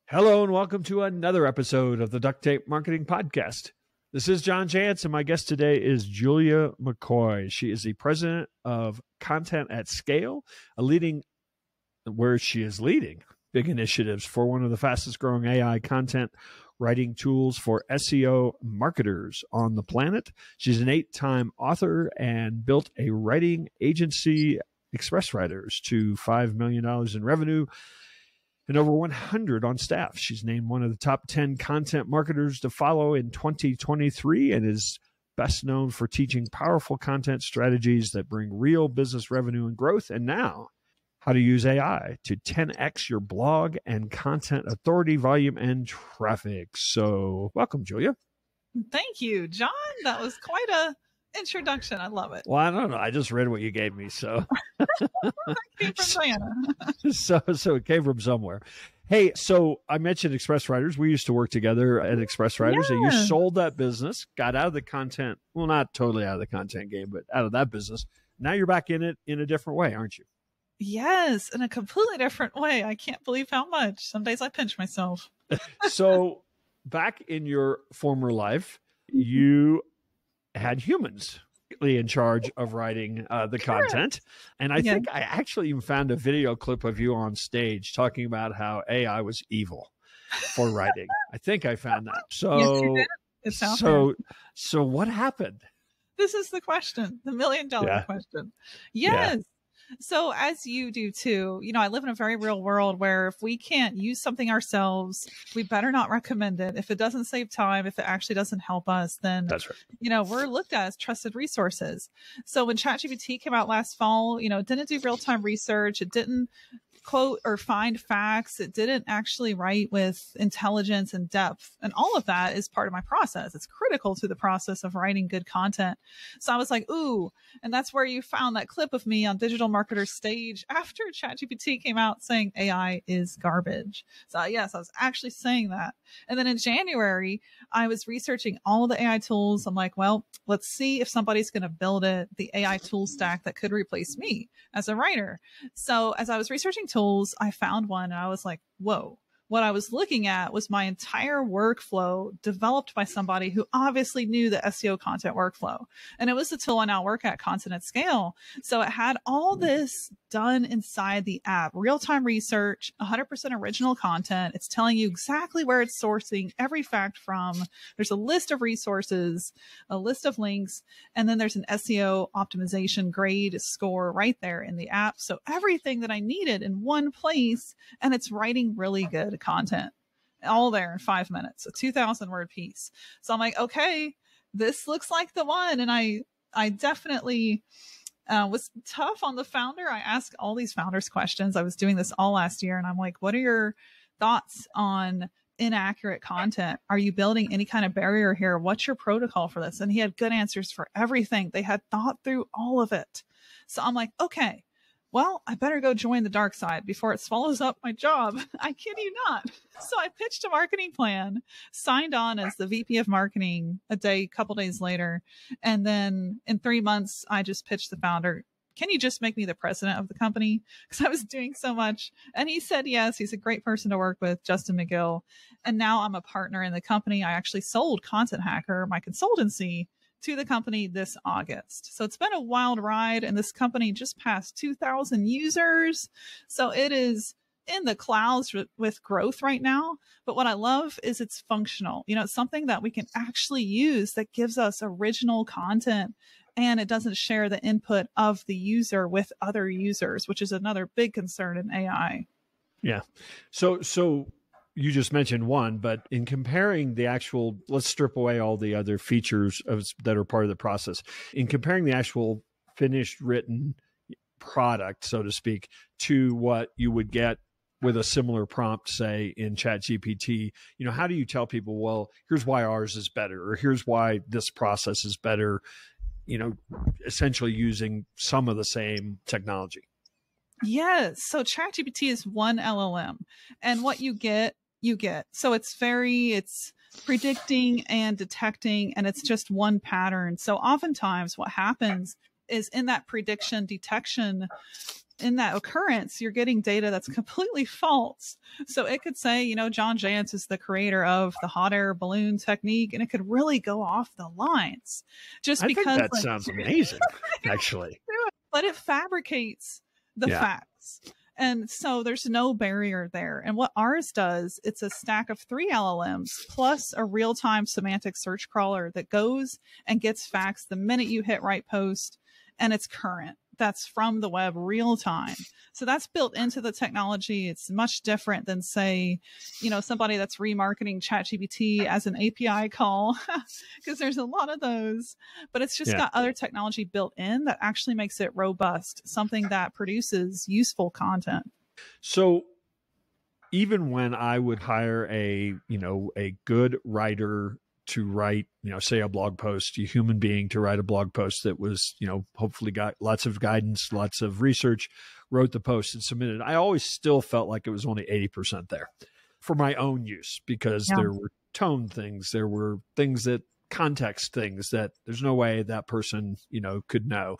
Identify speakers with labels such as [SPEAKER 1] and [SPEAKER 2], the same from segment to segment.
[SPEAKER 1] Hello and welcome to another episode of the Duct Tape Marketing Podcast. This is John Jantz, and my guest today is Julia McCoy. She is the president of Content at Scale, where she is leading big initiatives for one of the fastest growing AI content writing tools for SEO marketers on the planet. She's an 8-time author and built a writing agency, Express Writers, to $5 million in revenue and over 100 on staff. She's named one of the top 10 content marketers to follow in 2023 and is best known for teaching powerful content strategies that bring real business revenue and growth. And now, how to use AI to 10x your blog and content authority, volume, and traffic. So welcome, Julia.
[SPEAKER 2] Thank you, John. That was quite a introduction. I love it.
[SPEAKER 1] Well, I don't know. I just read what you gave me, so
[SPEAKER 2] That came from Diana.
[SPEAKER 1] so it came from somewhere. Hey, so I mentioned Express Writers. We used to work together at Express Writers, and you sold that business, got out of the content. Well, not totally out of the content game, but out of that business. Now you're back in it in a different way, aren't you?
[SPEAKER 2] Yes, in a completely different way. I can't believe how much. Some days I pinch myself.
[SPEAKER 1] So back in your former life, you had humans in charge of writing the content. And I think I actually even found a video clip of you on stage talking about how AI was evil for writing. I think I found that. So,
[SPEAKER 2] yes, you did. It's out there.
[SPEAKER 1] So what happened?
[SPEAKER 2] This is the question, the $1 million question. Yes. Yeah. So as you do too, I live in a very real world where if we can't use something ourselves, we better not recommend it. If it doesn't save time, if it actually doesn't help us, then,
[SPEAKER 1] that's right.
[SPEAKER 2] We're looked at as trusted resources. So when ChatGPT came out last fall, it didn't do real-time research. It didn't quote or find facts. It didn't actually write with intelligence and depth. And all of that is part of my process. It's critical to the process of writing good content. So I was like, ooh, and that's where you found that clip of me on Digital Marketer Stage after ChatGPT came out saying AI is garbage. So yes, I was actually saying that. And then in January, I was researching all the AI tools. I'm like, well, let's see if somebody's going to build the AI tool stack that could replace me as a writer. So as I was researching tools, I found one and I was like, whoa. What I was looking at was my entire workflow developed by somebody who obviously knew the SEO content workflow. And it was the tool I now work at, Content at Scale. So it had all this done inside the app, real-time research, 100% original content. It's telling you exactly where it's sourcing every fact from. There's a list of resources, a list of links, and then there's an SEO optimization grade score right there in the app. So everything that I needed in one place, and it's writing really good content all there in 5 minutes, a 2,000 word piece. So I'm like, okay, this looks like the one. And I definitely was tough on the founder. I asked all these founders questions. I was doing this all last year. And I'm like, what are your thoughts on inaccurate content? Are you building any kind of barrier here? What's your protocol for this? And he had good answers for everything. They had thought through all of it. So I'm like, okay, well, I better go join the dark side before it swallows up my job. I kid you not. So I pitched a marketing plan, signed on as the VP of marketing a couple days later. And then in 3 months, I just pitched the founder, can you just make me the president of the company? Because I was doing so much. And he said, yes, he's a great person to work with, Justin McGill. And now I'm a partner in the company. I actually sold Content Hacker, my consultancy, to the company this August. So it's been a wild ride, and this company just passed 2,000 users. So it is in the clouds with growth right now. But what I love is it's functional. It's something that we can actually use that gives us original content, and it doesn't share the input of the user with other users, which is another big concern in AI.
[SPEAKER 1] Yeah. So you just mentioned one, but in comparing the actual, let's strip away all the other features that are part of the process. In comparing the actual finished written product, so to speak, to what you would get with a similar prompt, say in ChatGPT, how do you tell people, well, here's why ours is better, or here's why this process is better, essentially using some of the same technology?
[SPEAKER 2] Yes. So ChatGPT is one LLM, and what you get. So it's predicting and detecting, and it's just one pattern. So oftentimes what happens is in that prediction detection, in that occurrence, you're getting data that's completely false. So it could say, you know, John Jantsch is the creator of the hot air balloon technique, and it could really go off the lines just
[SPEAKER 1] I
[SPEAKER 2] because
[SPEAKER 1] think that sounds amazing, actually.
[SPEAKER 2] But it fabricates the facts. And so there's no barrier there. And what ours does, it's a stack of 3 LLMs plus a real-time semantic search crawler that goes and gets facts the minute you hit write post, and it's current. That's from the web real time. So that's built into the technology. It's much different than, say, you know, somebody that's remarketing ChatGPT as an API call, because there's a lot of those, but it's just got other technology built in that actually makes it robust, something that produces useful content.
[SPEAKER 1] So even when I would hire a good writer to write, say a blog post, a human being to write a blog post that was, hopefully got lots of guidance, lots of research, wrote the post and submitted. I always still felt like it was only 80% there for my own use, because there were tone things, there were things that context things that there's no way that person, could know.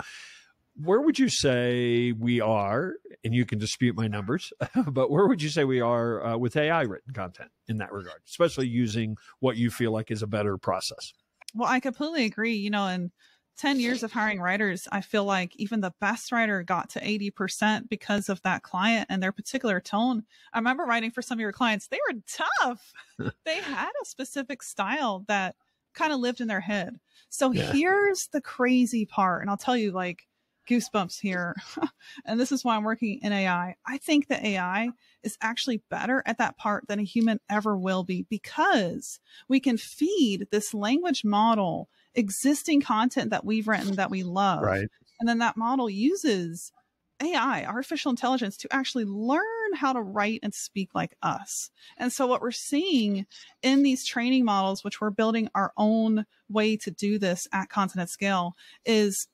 [SPEAKER 1] Where would you say we are, and you can dispute my numbers, but where would you say we are with AI written content in that regard, especially using what you feel like is a better process?
[SPEAKER 2] Well, I completely agree. In 10 years of hiring writers, I feel like even the best writer got to 80% because of that client and their particular tone. I remember writing for some of your clients. They were tough. They had a specific style that kind of lived in their head. So here's the crazy part. And I'll tell you, goosebumps here. And this is why I'm working in AI. I think that AI is actually better at that part than a human ever will be, because we can feed this language model existing content that we've written that we love.
[SPEAKER 1] Right.
[SPEAKER 2] And then that model uses AI, artificial intelligence, to actually learn how to write and speak like us. And so what we're seeing in these training models, which we're building our own way to do this at Content at Scale, is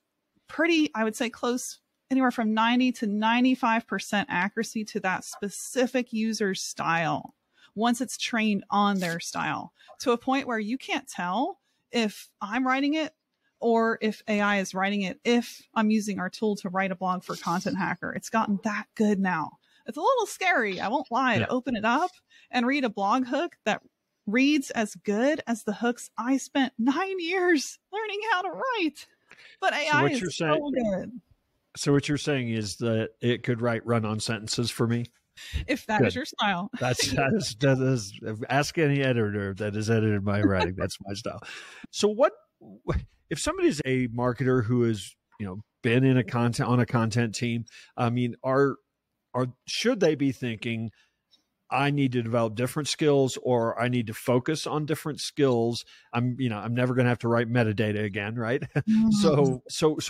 [SPEAKER 2] pretty, I would say, close, anywhere from 90 to 95% accuracy to that specific user's style once it's trained on their style, to a point where you can't tell if I'm writing it or if AI is writing it, if I'm using our tool to write a blog for Content Hacker. It's gotten that good now. It's a little scary, I won't lie, to open it up and read a blog hook that reads as good as the hooks I spent 9 years learning how to write. But AI is so good.
[SPEAKER 1] So what you're saying is that it could write run-on sentences for me?
[SPEAKER 2] If that is your style.
[SPEAKER 1] That is, ask any editor that has edited my writing. That's my style. So what, if somebody's a marketer who has, been in on a content team, I mean, should they be thinking, I need to develop different skills, or I need to focus on different skills? I'm never going to have to write metadata again, right? So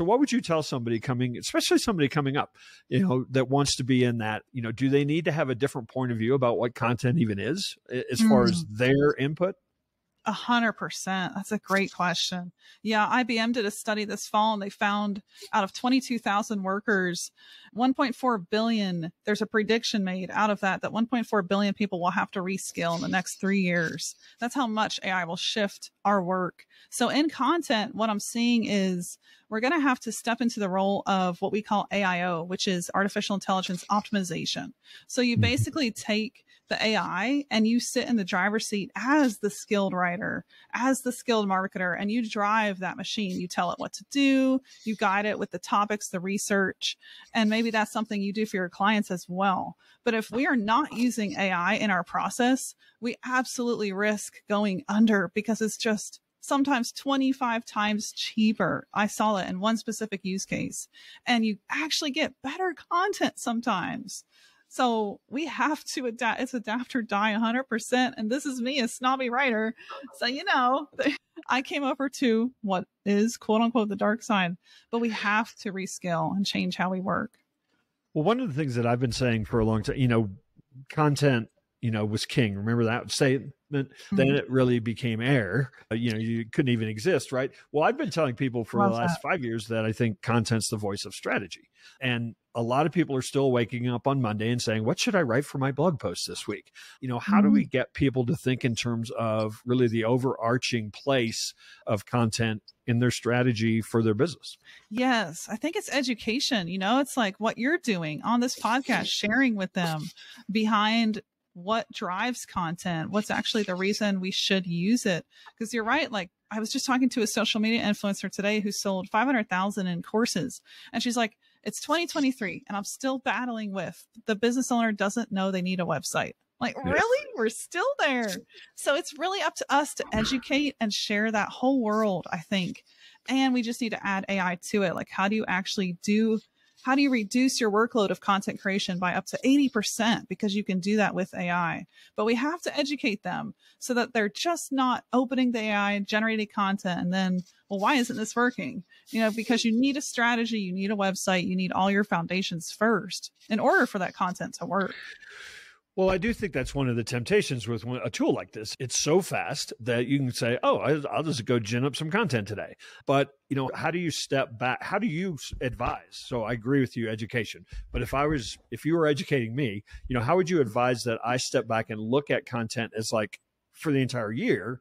[SPEAKER 1] what would you tell somebody especially somebody coming up, that wants to be in that, do they need to have a different point of view about what content even is as far as their input?
[SPEAKER 2] 100%. That's a great question. Yeah. IBM did a study this fall, and they found out of 22,000 workers, 1.4 billion, there's a prediction made out of that 1.4 billion people will have to reskill in the next 3 years. That's how much AI will shift our work. So in content, what I'm seeing is we're going to have to step into the role of what we call AIO, which is artificial intelligence optimization. So you basically take the AI and you sit in the driver's seat as the skilled writer, as the skilled marketer, and you drive that machine. You tell it what to do, you guide it with the topics, the research, and maybe that's something you do for your clients as well. But if we are not using AI in our process, we absolutely risk going under, because it's just sometimes 25 times cheaper. I saw it in one specific use case, and you actually get better content sometimes. So we have to adapt. It's adapt or die 100%. And this is me, a snobby writer. So, I came over to what is quote unquote the dark side, but we have to reskill and change how we work.
[SPEAKER 1] Well, one of the things that I've been saying for a long time, content, was king. Remember that statement? Then it really became air. You couldn't even exist, right? Well, I've been telling people for the last 5 years that I think content's the voice of strategy. And a lot of people are still waking up on Monday and saying, what should I write for my blog post this week? How do we get people to think in terms of really the overarching place of content in their strategy for their business?
[SPEAKER 2] Yes, I think it's education. It's like what you're doing on this podcast, sharing with them behind what drives content, what's actually the reason we should use it. Because you're right. Like I was just talking to a social media influencer today who sold 500,000 in courses. And she's like, it's 2023 and I'm still battling with the business owner doesn't know they need a website. Like, really? We're still there. So it's really up to us to educate and share that whole world, I think. And we just need to add AI to it. Like, how do you reduce your workload of content creation by up to 80%? Because you can do that with AI, but we have to educate them so that they're just not opening the AI, generating content, and then, well, why isn't this working? Because you need a strategy, you need a website, you need all your foundations first in order for that content to work.
[SPEAKER 1] Well, I do think that's one of the temptations with a tool like this. It's so fast that you can say, oh, I'll just go gin up some content today. But, how do you step back? How do you advise? So I agree with you, education. But if you were educating me, how would you advise that I step back and look at content as like for the entire year,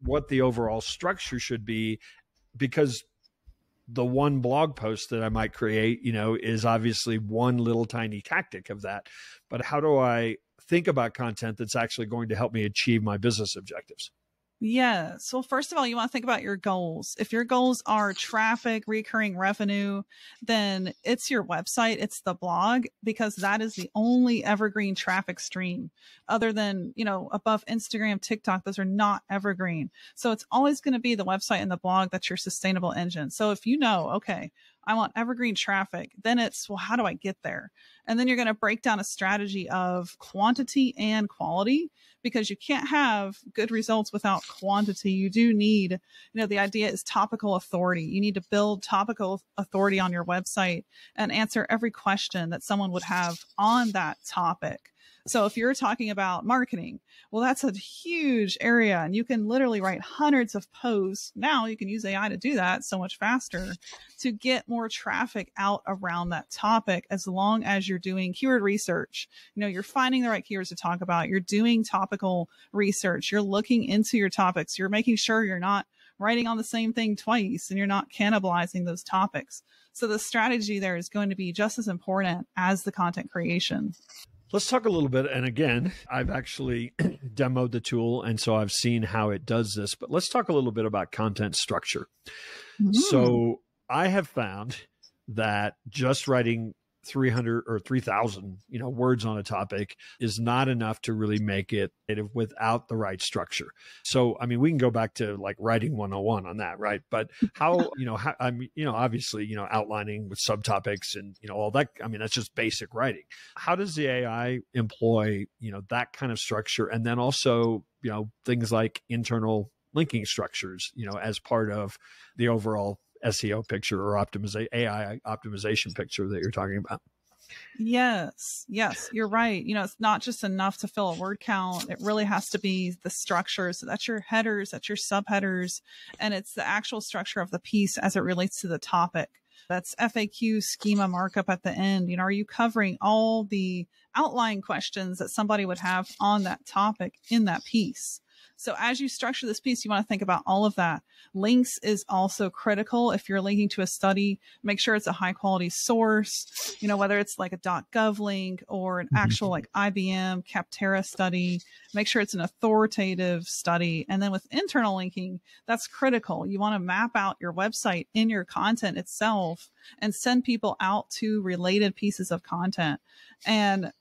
[SPEAKER 1] what the overall structure should be? Because the one blog post that I might create, is obviously one little tiny tactic of that. But how do I think about content that's actually going to help me achieve my business objectives?
[SPEAKER 2] Yes. Well, first of all, you want to think about your goals. If your goals are traffic, recurring revenue, then it's your website, it's the blog, because that is the only evergreen traffic stream other than, above Instagram, TikTok, those are not evergreen. So it's always going to be the website and the blog that's your sustainable engine. So if okay, I want evergreen traffic, then it's, well, how do I get there? And then you're going to break down a strategy of quantity and quality, because you can't have good results without quantity. You do need, the idea is topical authority. You need to build topical authority on your website and answer every question that someone would have on that topic. So if you're talking about marketing, well, that's a huge area and you can literally write hundreds of posts. Now you can use AI to do that so much faster to get more traffic out around that topic, as long as you're doing keyword research. You're finding the right keywords to talk about. You're doing topical research. You're looking into your topics. You're making sure you're not writing on the same thing twice and you're not cannibalizing those topics. So the strategy there is going to be just as important as the content creation.
[SPEAKER 1] Let's talk a little bit. And again, I've actually demoed the tool, and so I've seen how it does this, but let's talk a little bit about content structure. So I have found that just writing 300 or 3,000, words on a topic is not enough to really make it without the right structure. So, I mean, we can go back to like writing 101 on that, right? But obviously, outlining with subtopics and, all that. I mean, that's just basic writing. How does the AI employ, that kind of structure? And then also, things like internal linking structures, as part of the overall SEO picture or AI optimization picture that you're talking about?
[SPEAKER 2] Yes, you're right. It's not just enough to fill a word count. It really has to be the structure. So that's your headers, that's your subheaders, and it's the actual structure of the piece as it relates to the topic. That's FAQ schema markup at the end. Are you covering all the outline questions that somebody would have on that topic in that piece? So as you structure this piece, you want to think about all of that. Links is also critical. If you're linking to a study, make sure it's a high quality source, whether it's like a .gov link or an actual like IBM Capterra study, make sure it's an authoritative study. And then with internal linking, that's critical. You want to map out your website in your content itself and send people out to related pieces of content. And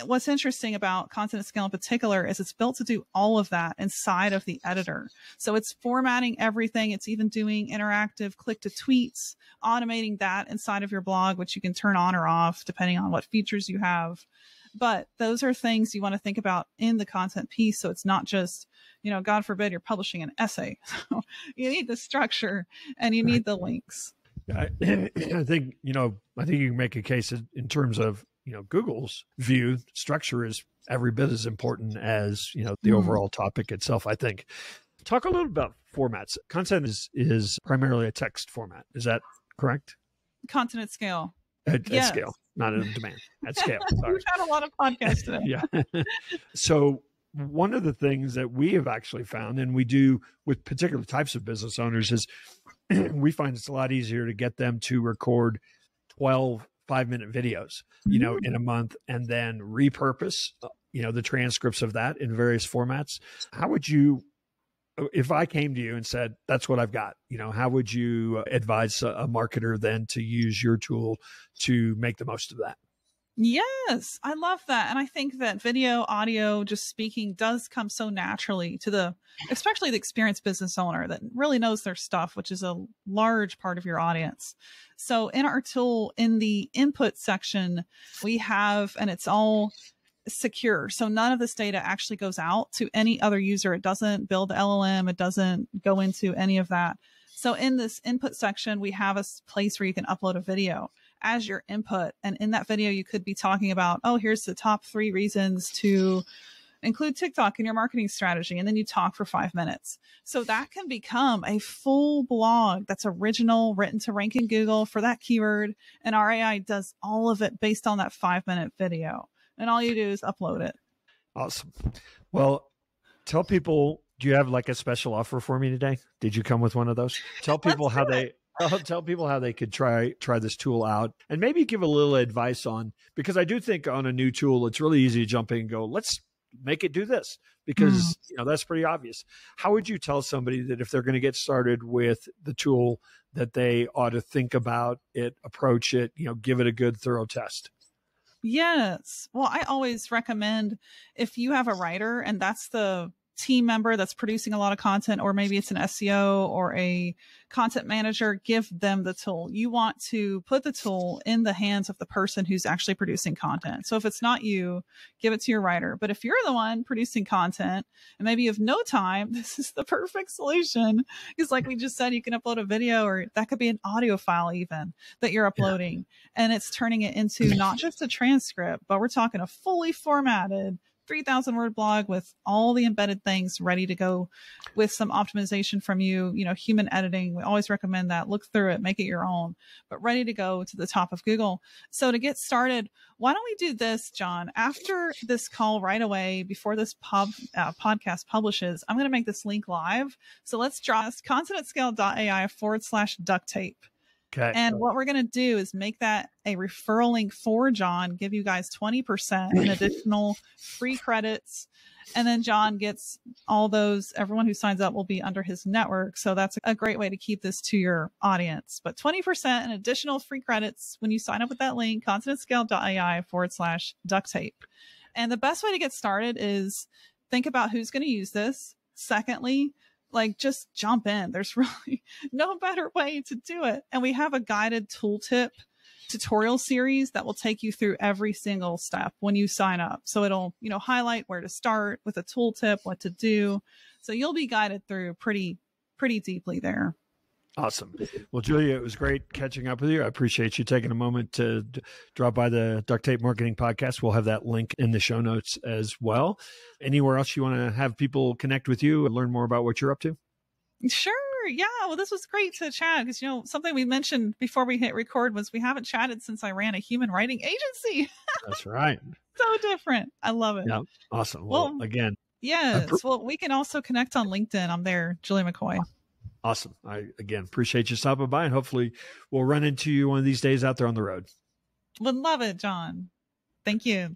[SPEAKER 2] what's interesting about Content at Scale in particular is it's built to do all of that inside of the editor. So it's formatting everything. It's even doing interactive click to tweets, automating that inside of your blog, which you can turn on or off depending on what features you have. But those are things you want to think about in the content piece. So it's not just, God forbid you're publishing an essay. So you need the structure and you need the links.
[SPEAKER 1] I think you can make a case in terms of, Google's view structure is every bit as important as, the overall topic itself, I think. Talk a little about formats. Content is primarily a text format. Is that correct?
[SPEAKER 2] Content at scale.
[SPEAKER 1] At scale, not on demand. At scale. Sorry.
[SPEAKER 2] We've had a lot of podcasts today.
[SPEAKER 1] Yeah. So one of the things that we have actually found, and we do with particular types of business owners, is we find it's a lot easier to get them to record 12 5-minute videos, in a month, and then repurpose, the transcripts of that in various formats. How would you, if I came to you and said, that's what I've got, how would you advise a marketer then to use your tool to make the most of that?
[SPEAKER 2] Yes, I love that. And I think that video, audio, just speaking does come so naturally to especially the experienced business owner that really knows their stuff, which is a large part of your audience. So in our tool, in the input section, we have, and it's all secure. So none of this data actually goes out to any other user. It doesn't build LLM. It doesn't go into any of that. So in this input section, we have a place where you can upload a video as your input. And in that video, you could be talking about, here's the top 3 reasons to include TikTok in your marketing strategy. And then you talk for 5 minutes. So that can become a full blog that's original, written to rank in Google for that keyword. And our AI does all of it based on that 5-minute video. And all you do is upload it.
[SPEAKER 1] Awesome. Well, tell people, do you have like a special offer for me today? Did you come with one of those? Tell people how they could try this tool out, and maybe give a little advice on, because I do think on a new tool, it's really easy to jump in and go, let's make it do this, because that's pretty obvious. How would you tell somebody that if they're going to get started with the tool, that they ought to think about it, approach it, give it a good thorough test?
[SPEAKER 2] Yes. Well, I always recommend, if you have a writer and that's the team member that's producing a lot of content, or maybe it's an SEO or a content manager, give them the tool. You want to put the tool in the hands of the person who's actually producing content. So if it's not you, give it to your writer. But if you're the one producing content and maybe you have no time, this is the perfect solution. Because like we just said, you can upload a video, or that could be an audio file even that you're uploading, and it's turning it into not just a transcript, but we're talking a fully formatted 3,000 word blog with all the embedded things ready to go, with some optimization from you, human editing. We always recommend that. Look through it, make it your own, but ready to go to the top of Google. So to get started, why don't we do this, John? After this call right away, before this podcast publishes, I'm going to make this link live. So let's draw contentscale.ai/duct tape.
[SPEAKER 1] Okay.
[SPEAKER 2] And what we're going to do is make that a referral link for John, give you guys 20% in additional free credits. And then John gets all those, everyone who signs up will be under his network. So that's a great way to keep this to your audience. But 20% in additional free credits when you sign up with that link, contentscale.ai/duct tape. And the best way to get started is think about who's going to use this. Secondly, just jump in. There's really no better way to do it. And we have a guided tooltip tutorial series that will take you through every single step when you sign up. So it'll, highlight where to start with a tooltip, what to do. So you'll be guided through pretty deeply there.
[SPEAKER 1] Awesome. Well, Julia, it was great catching up with you. I appreciate you taking a moment to drop by the Duct Tape Marketing Podcast. We'll have that link in the show notes as well. Anywhere else you want to have people connect with you and learn more about what you're up to?
[SPEAKER 2] Sure. Yeah. Well, this was great to chat because, something we mentioned before we hit record was we haven't chatted since I ran a human writing agency.
[SPEAKER 1] That's right.
[SPEAKER 2] So different. I love it.
[SPEAKER 1] Yeah. Awesome. Well, again.
[SPEAKER 2] Yes. Well, we can also connect on LinkedIn. I'm there, Julia McCoy.
[SPEAKER 1] Awesome. I, again, appreciate you stopping by, and hopefully we'll run into you one of these days out there on the road.
[SPEAKER 2] Would love it, John. Thank you.